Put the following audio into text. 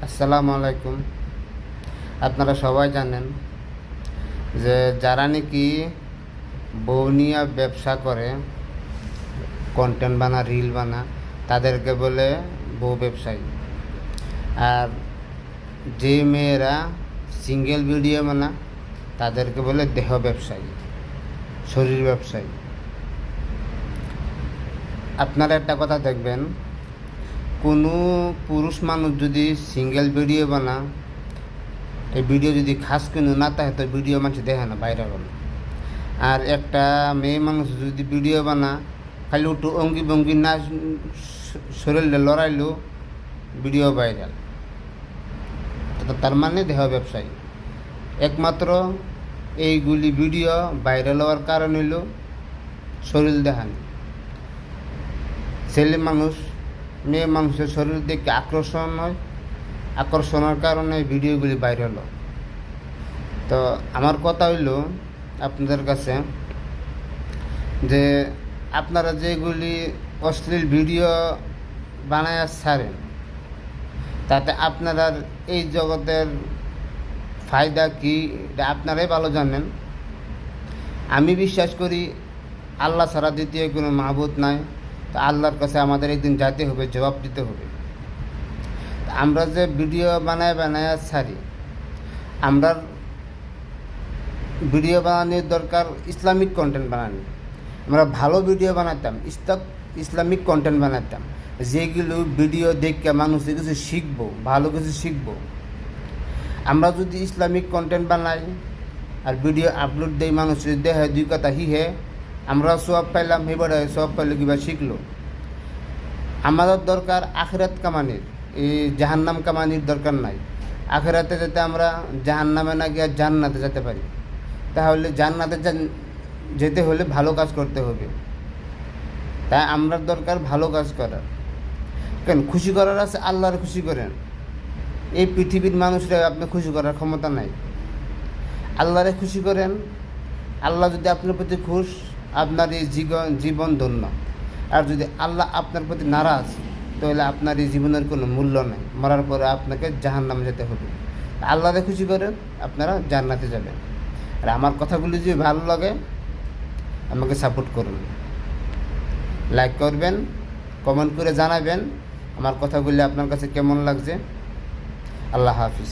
আসসালামু আলাইকুম। আপনারা সবাই জানেন যে যারা নাকি বউ নিয়ে ব্যবসা করে, কন্টেন্ট বানা, রিল বানা, তাদেরকে বলে বউ ব্যবসায়ী। আর যে মেয়েরা সিঙ্গেল ভিডিও বানা, তাদেরকে বলে দেহ ব্যবসায়ী, শরীর ব্যবসায়ী। আপনারা একটা কথা দেখবেন, কোনো পুরুষ মানুষ যদি সিঙ্গেল ভিডিও বানা, এই ভিডিও যদি খাস কোনো না থাকে তো ভিডিও মানুষ দেখে না, ভাইরাল হল। আর একটা মেয়ে মানুষ যদি ভিডিও বানা, খালি একটু অঙ্গি ভঙ্গি না শরীরে লড়াইলেও ভিডিও ভাইরাল। তার মানে দেহ ব্যবসায়ী। একমাত্র এইগুলি ভিডিও ভাইরাল হওয়ার কারণ হইল শরীর দেখানি। ছেলে মানুষ মেয়ে মানুষের শরীর দেখে আকর্ষণ হয়, আকর্ষণের কারণে ভিডিওগুলি ভাইরাল হয়। তো আমার কথা হইল আপনাদের কাছে যে আপনারা যেগুলি অশ্লীল ভিডিও বানায় ছাড়েন, তাতে আপনারা এই জগতের ফায়দা কী এটা আপনারাই ভালো জানেন। আমি বিশ্বাস করি আল্লাহ ছাড়া দ্বিতীয় কোনো মাহবুদ নাই। তো আল্লাহর কাছে আমাদের একদিন যেতে হবে, জবাব দিতে হবে। আমরা যে ভিডিও বানায় ছাড়ি, আমরা ভিডিও বানানোর দরকার ইসলামিক কন্টেন্ট বানানো। আমরা ভালো ভিডিও বানাতাম, ইসলামিক কন্টেন্ট বানাতাম, যেগুলো ভিডিও দেখে মানুষ কিছু শিখবো, ভালো কিছু শিখবো। আমরা যদি ইসলামিক কন্টেন্ট বানাই আর ভিডিও আপলোড দেই, মানুষ দেখে দুই কথা হিহে, আমরা সব পাইলাম, এবারে সব পাইলে কিবা শিখলো। আমাদের দরকার আখিরাত কামানির, এই জাহান্নাম কামানির দরকার নাই। আখিরাতে যাতে আমরা জাহান্নামে না গিয়ে জান্নাতে যেতে পারি। তাহলে জান্নাতে যেতে হলে ভালো কাজ করতে হবে। তাই আমরা দরকার ভালো কাজ করার। কেন খুশি করার আছে, আল্লাহর খুশি করেন। এই পৃথিবীর মানুষরা আপনি খুশি করার ক্ষমতা নাই। আল্লাহরে খুশি করেন। আল্লাহ যদি আপনার প্রতি খুশ, আপনার এই জীবন ধন্য। আর যদি আল্লাহ আপনার প্রতি নারাজ, তাহলে আপনার এই জীবনের কোনো মূল্য নেই। মরার পরে আপনাকে জাহান্নামে যেতে হবে। আল্লাহরে খুশি করেন, আপনারা জান্নাতে যাবেন। আর আমার কথাগুলি যদি ভালো লাগে, আমাকে সাপোর্ট করুন, লাইক করবেন, কমেন্ট করে জানাবেন আমার কথাগুলি আপনার কাছে কেমন লাগছে। আল্লাহ হাফিজ।